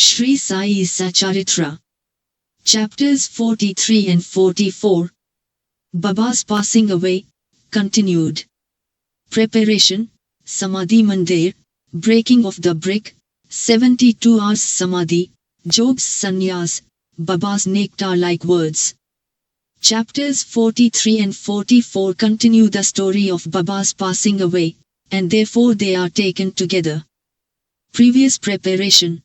Sri Sai Satcharitra. Chapters 43 and 44. Baba's passing away, continued. Preparation, Samadhi Mandir, breaking of the brick, 72 hours Samadhi, Jog's sannyas, Baba's nectar-like words. Chapters 43 and 44 continue the story of Baba's passing away, and therefore they are taken together. Previous preparation.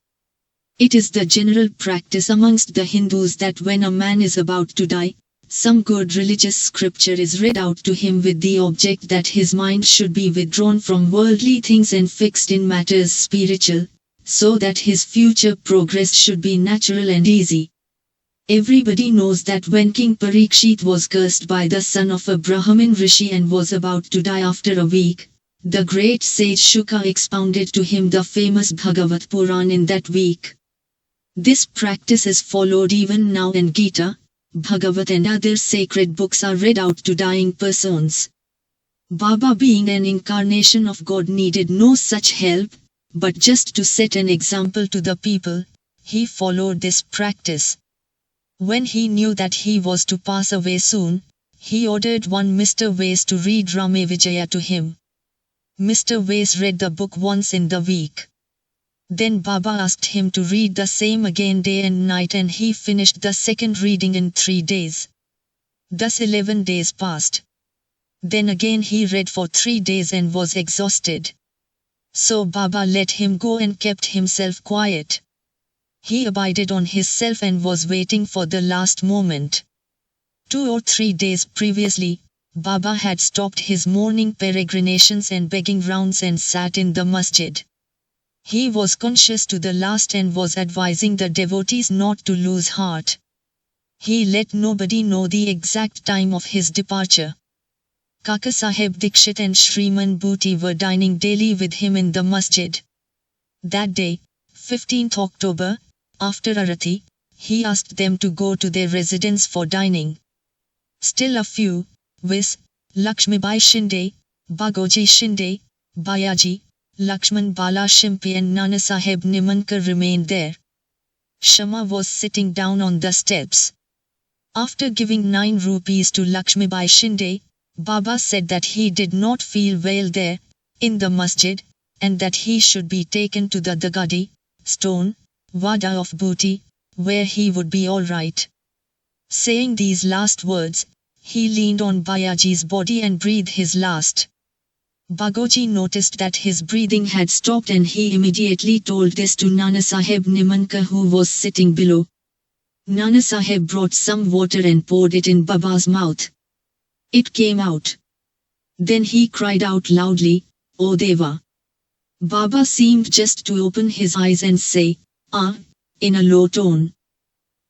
It is the general practice amongst the Hindus that when a man is about to die, some good religious scripture is read out to him with the object that his mind should be withdrawn from worldly things and fixed in matters spiritual, so that his future progress should be natural and easy. Everybody knows that when King Parikshit was cursed by the son of a Brahmin rishi and was about to die after a week, the great sage Shuka expounded to him the famous Bhagavat Puran in that week. This practice is followed even now, and Gita, Bhagavat and other sacred books are read out to dying persons. Baba, being an incarnation of God, needed no such help, but just to set an example to the people, he followed this practice. When he knew that he was to pass away soon, he ordered one Mr. Vase to read Rame Vijaya to him. Mr. Vase read the book once in the week. Then Baba asked him to read the same again day and night, and he finished the second reading in 3 days. Thus 11 days passed. Then again he read for 3 days and was exhausted. So Baba let him go and kept himself quiet. He abided on himself and was waiting for the last moment. 2 or 3 days previously, Baba had stopped his morning peregrinations and begging rounds and sat in the masjid. He was conscious to the last and was advising the devotees not to lose heart. He let nobody know the exact time of his departure. Kaka Sahib Dikshit and Shriman Bhuti were dining daily with him in the masjid. That day, 15th October, after Arati, he asked them to go to their residence for dining. Still a few, viz., Lakshmibai Shinde, Bagoji Shinde, Bayaji, Lakshman Bala Shimpi and Nana Sahib Nimankar remained there. Shama was sitting down on the steps. After giving 9 rupees to Lakshmibai Shinde, Baba said that he did not feel well there, in the masjid, and that he should be taken to the Dagadi, stone, Wada of Bhuti, where he would be all right. Saying these last words, he leaned on Bayaji's body and breathed his last. Bagoji noticed that his breathing had stopped, and he immediately told this to Nana Sahib Nimankar, who was sitting below. Nana Sahib brought some water and poured it in Baba's mouth. It came out. Then he cried out loudly, "O Deva!" Baba seemed just to open his eyes and say, "Ah," in a low tone.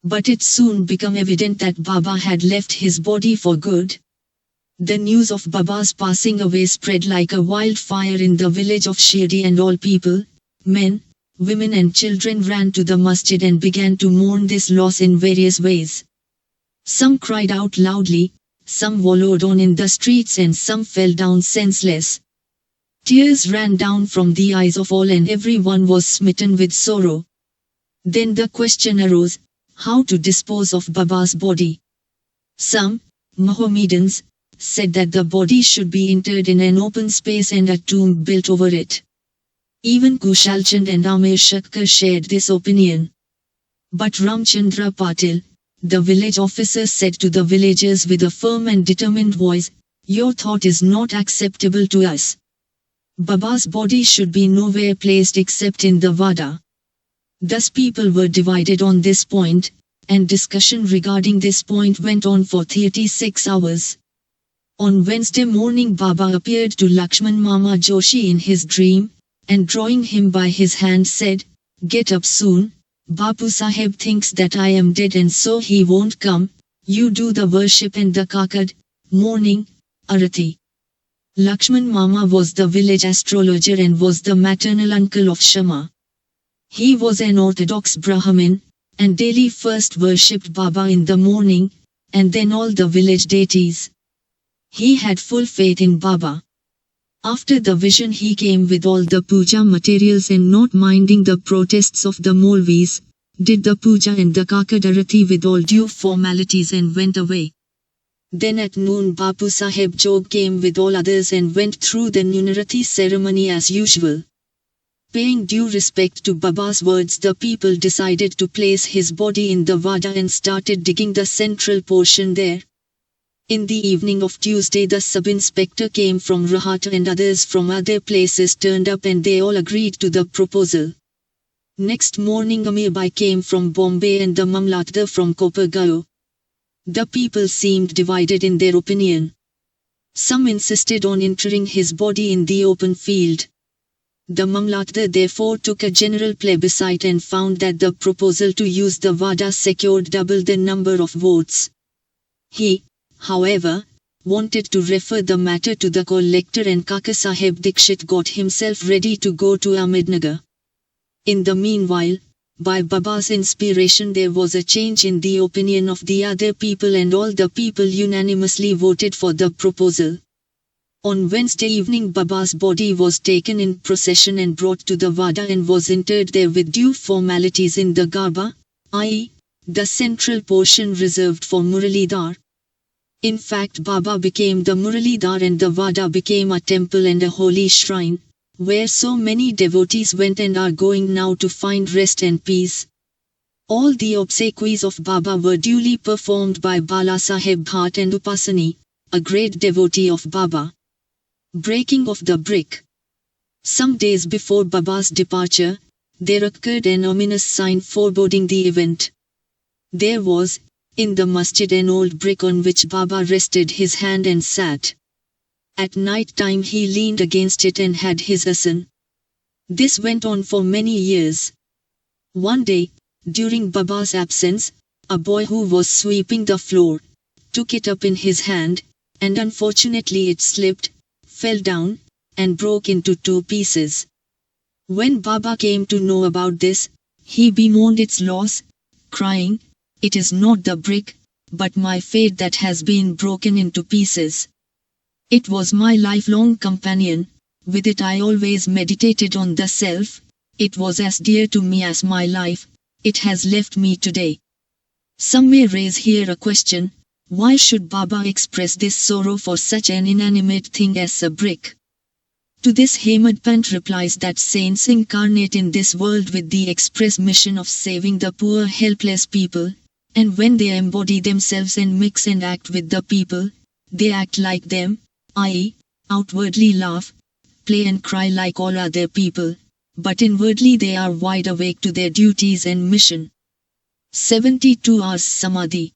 But it soon became evident that Baba had left his body for good. The news of Baba's passing away spread like a wildfire in the village of Shirdi, and all people, men, women and children ran to the masjid and began to mourn this loss in various ways. Some cried out loudly, some wallowed on in the streets, and some fell down senseless. Tears ran down from the eyes of all, and everyone was smitten with sorrow. Then the question arose, how to dispose of Baba's body. Some, Mohammedans, said that the body should be interred in an open space and a tomb built over it. Even Kushalchand and Amir Shakkar shared this opinion. But Ramchandra Patil, the village officer, said to the villagers with a firm and determined voice, "Your thought is not acceptable to us. Baba's body should be nowhere placed except in the Vada." Thus people were divided on this point, and discussion regarding this point went on for 36 hours. On Wednesday morning Baba appeared to Lakshman Mama Joshi in his dream, and drawing him by his hand said, "Get up soon, Bapu Sahib thinks that I am dead and so he won't come. You do the worship and the kakad, morning, arati." Lakshman Mama was the village astrologer and was the maternal uncle of Shama. He was an orthodox Brahmin, and daily first worshipped Baba in the morning, and then all the village deities. He had full faith in Baba. After the vision he came with all the puja materials and not minding the protests of the Molvis, did the puja and the Kakadarathi with all due formalities and went away. Then at noon Bapu Sahib Jog came with all others and went through the Nunarathi ceremony as usual. Paying due respect to Baba's words, the people decided to place his body in the Vada and started digging the central portion there. In the evening of Tuesday the sub-inspector came from Rahat and others from other places turned up and they all agreed to the proposal. Next morning Amir Bai came from Bombay and the Mamlatdar from Kopergaon. The people seemed divided in their opinion. Some insisted on interring his body in the open field. The Mamlatdar therefore took a general plebiscite and found that the proposal to use the Vada secured double the number of votes. He, however, wanted to refer the matter to the collector and Kaka Sahib Dikshit got himself ready to go to Ahmednagar. In the meanwhile, by Baba's inspiration there was a change in the opinion of the other people and all the people unanimously voted for the proposal. On Wednesday evening Baba's body was taken in procession and brought to the Vada and was interred there with due formalities in the Garba, i.e., the central portion reserved for Muralidhar. In fact Baba became the Muralidhar and the Vada became a temple and a holy shrine, where so many devotees went and are going now to find rest and peace. All the obsequies of Baba were duly performed by Bala Sahib Bhat and Upasani, a great devotee of Baba. Breaking of the brick. Some days before Baba's departure, there occurred an ominous sign foreboding the event. There was, in the masjid, an old brick on which Baba rested his hand and sat. At night time he leaned against it and had his asan. This went on for many years. One day, during Baba's absence, a boy who was sweeping the floor, took it up in his hand, and unfortunately it slipped, fell down, and broke into 2 pieces. When Baba came to know about this, he bemoaned its loss, crying, "It is not the brick, but my fate that has been broken into pieces. It was my lifelong companion, with it I always meditated on the self, it was as dear to me as my life, it has left me today." Some may raise here a question, why should Baba express this sorrow for such an inanimate thing as a brick? To this Hemadpant replies that saints incarnate in this world with the express mission of saving the poor helpless people, and when they embody themselves and mix and act with the people, they act like them, i.e., outwardly laugh, play and cry like all other people, but inwardly they are wide awake to their duties and mission. 72 hours Samadhi.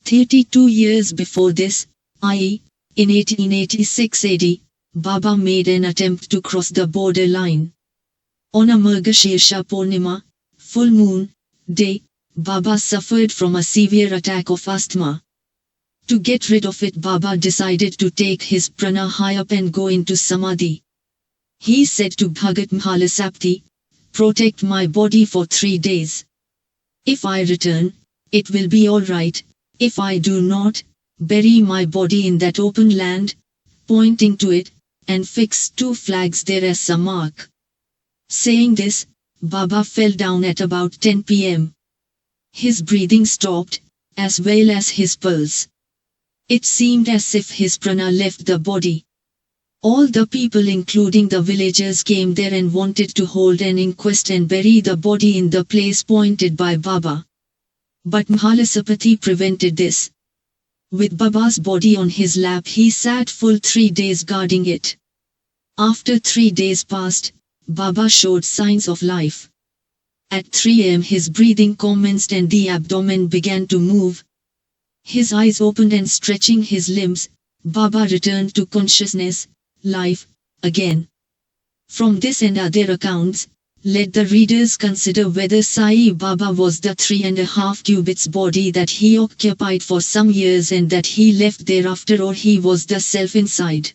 32 years before this, i.e., in 1886 AD, Baba made an attempt to cross the border line. On a Margashirsha Purnima, full moon, day, Baba suffered from a severe attack of asthma. To get rid of it Baba decided to take his prana high up and go into Samadhi. He said to Bhagat Mahalasapti, "Protect my body for 3 days. If I return, it will be alright. If I do not, bury my body in that open land," pointing to it, "and fix 2 flags there as a mark." Saying this, Baba fell down at about 10 p.m. His breathing stopped, as well as his pulse. It seemed as if his prana left the body. All the people including the villagers came there and wanted to hold an inquest and bury the body in the place pointed by Baba. But Mahalasapati prevented this. With Baba's body on his lap he sat full 3 days guarding it. After 3 days passed, Baba showed signs of life. At 3 am his breathing commenced and the abdomen began to move. His eyes opened and stretching his limbs, Baba returned to consciousness, life, again. From this and other accounts, let the readers consider whether Sai Baba was the 3.5 cubits body that he occupied for some years and that he left thereafter, or he was the self inside.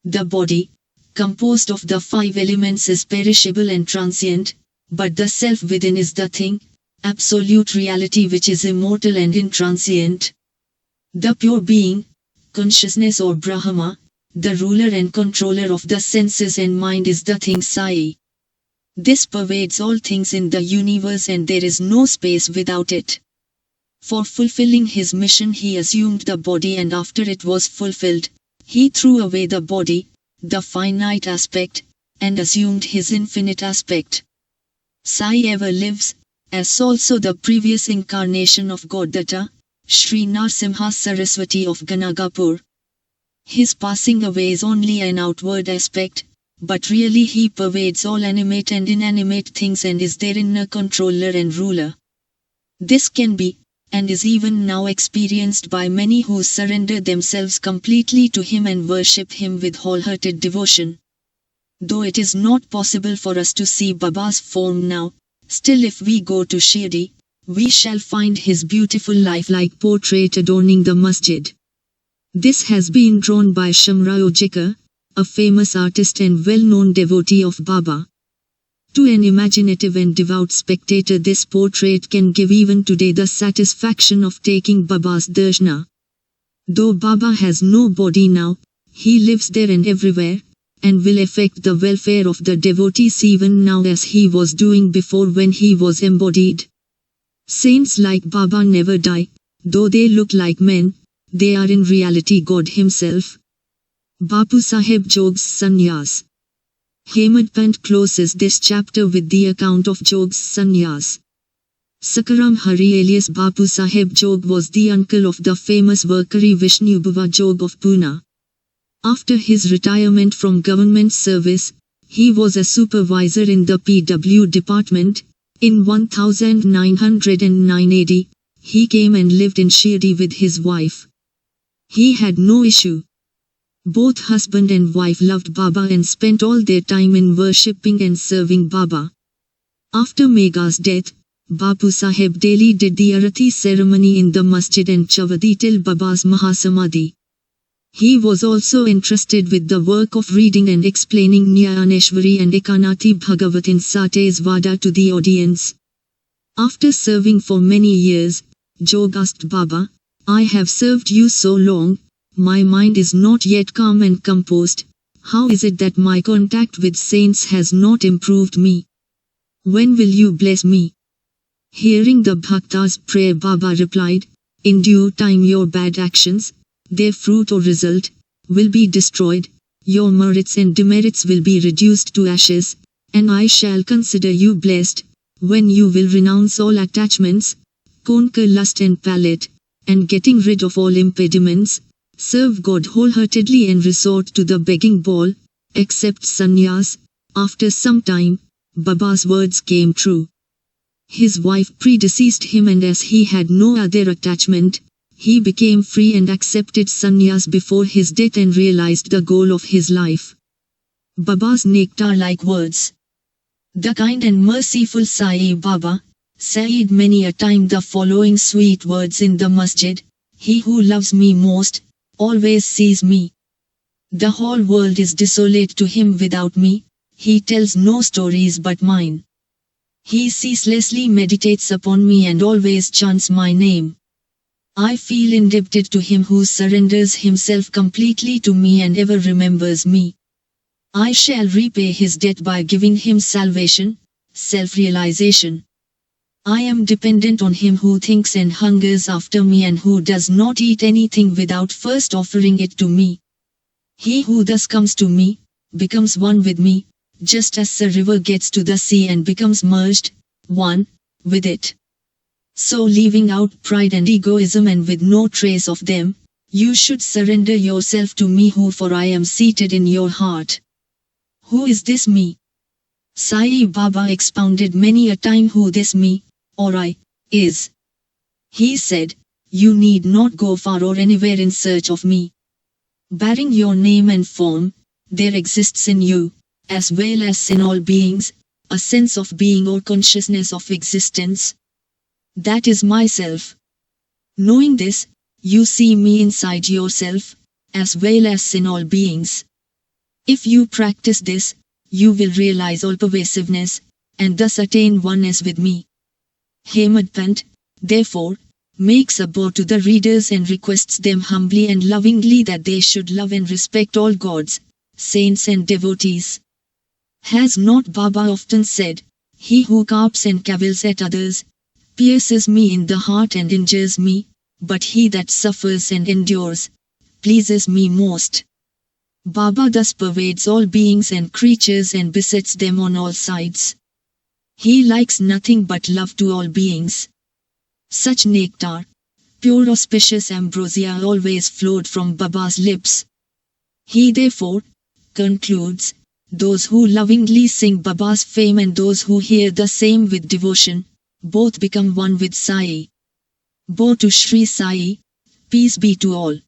The body, composed of the 5 elements, is perishable and transient, but the self within is the thing, absolute reality, which is immortal and intransient. The pure being, consciousness or Brahma, the ruler and controller of the senses and mind is the thing Sai. This pervades all things in the universe and there is no space without it. For fulfilling his mission he assumed the body, and after it was fulfilled, he threw away the body, the finite aspect, and assumed his infinite aspect. Sai ever lives, as also the previous incarnation of Goddatta, Shri Narsimha Saraswati of Ganagapur. His passing away is only an outward aspect, but really he pervades all animate and inanimate things and is their inner controller and ruler. This can be, and is even now experienced by many who surrender themselves completely to him and worship him with wholehearted devotion. Though it is not possible for us to see Baba's form now, still if we go to Shirdi, we shall find his beautiful lifelike portrait adorning the masjid. This has been drawn by Shamrao Jikar, a famous artist and well-known devotee of Baba. To an imaginative and devout spectator this portrait can give even today the satisfaction of taking Baba's darshana. Though Baba has no body now, he lives there and everywhere, and will affect the welfare of the devotees even now as he was doing before when he was embodied. Saints like Baba never die, though they look like men, they are in reality God himself. Bapu Sahib Jog's Sannyas. Hemadpant closes this chapter with the account of Jog's sannyas. Sakaram Hari alias Bapu Sahib Jog was the uncle of the famous Varkari Vishnubhava Jog of Pune. After his retirement from government service, he was a supervisor in the PW department. In 1909 AD, he came and lived in Shirdi with his wife. He had no issue. Both husband and wife loved Baba and spent all their time in worshipping and serving Baba. After Megha's death, Bapu Sahib daily did the Arati ceremony in the masjid and Chavadi till Baba's Mahasamadhi. He was also entrusted with the work of reading and explaining Nyayaneshwari and Ekanati Bhagavat in Sate's Vada to the audience. After serving for many years, Jog asked Baba, "I have served you so long, my mind is not yet calm and composed. How is it that my contact with saints has not improved me? When will you bless me?" Hearing the Bhakta's prayer, Baba replied, "In due time your bad actions, their fruit or result, will be destroyed, your merits and demerits will be reduced to ashes, and I shall consider you blessed, when you will renounce all attachments, conquer lust and palate, and getting rid of all impediments, serve God wholeheartedly and resort to the begging bowl, accept sannyas." After some time, Baba's words came true. His wife predeceased him, and as he had no other attachment, he became free and accepted sannyas before his death and realized the goal of his life. Baba's nectar-like words. The kind and merciful Sai Baba said many a time the following sweet words in the masjid: "He who loves me most, always sees me. The whole world is desolate to him without me, he tells no stories but mine. He ceaselessly meditates upon me and always chants my name. I feel indebted to him who surrenders himself completely to me and ever remembers me. I shall repay his debt by giving him salvation, self-realization. I am dependent on him who thinks and hungers after me and who does not eat anything without first offering it to me. He who thus comes to me, becomes one with me, just as a river gets to the sea and becomes merged, one, with it. So leaving out pride and egoism and with no trace of them, you should surrender yourself to me for I am seated in your heart." Who is this me? Sai Baba expounded many a time who this me, or I, is. He said, "You need not go far or anywhere in search of me. Bearing your name and form, there exists in you, as well as in all beings, a sense of being or consciousness of existence. That is myself. Knowing this, you see me inside yourself, as well as in all beings. If you practice this, you will realize all pervasiveness, and thus attain oneness with me. Hemadpant, therefore, makes a bow to the readers and requests them humbly and lovingly that they should love and respect all gods, saints and devotees. Has not Baba often said, "He who carps and cavils at others, pierces me in the heart and injures me, but he that suffers and endures, pleases me most." Baba thus pervades all beings and creatures and besets them on all sides. He likes nothing but love to all beings. Such nectar, pure auspicious ambrosia always flowed from Baba's lips. He therefore concludes, those who lovingly sing Baba's fame and those who hear the same with devotion, both become one with Sai. Bow to Sri Sai, peace be to all.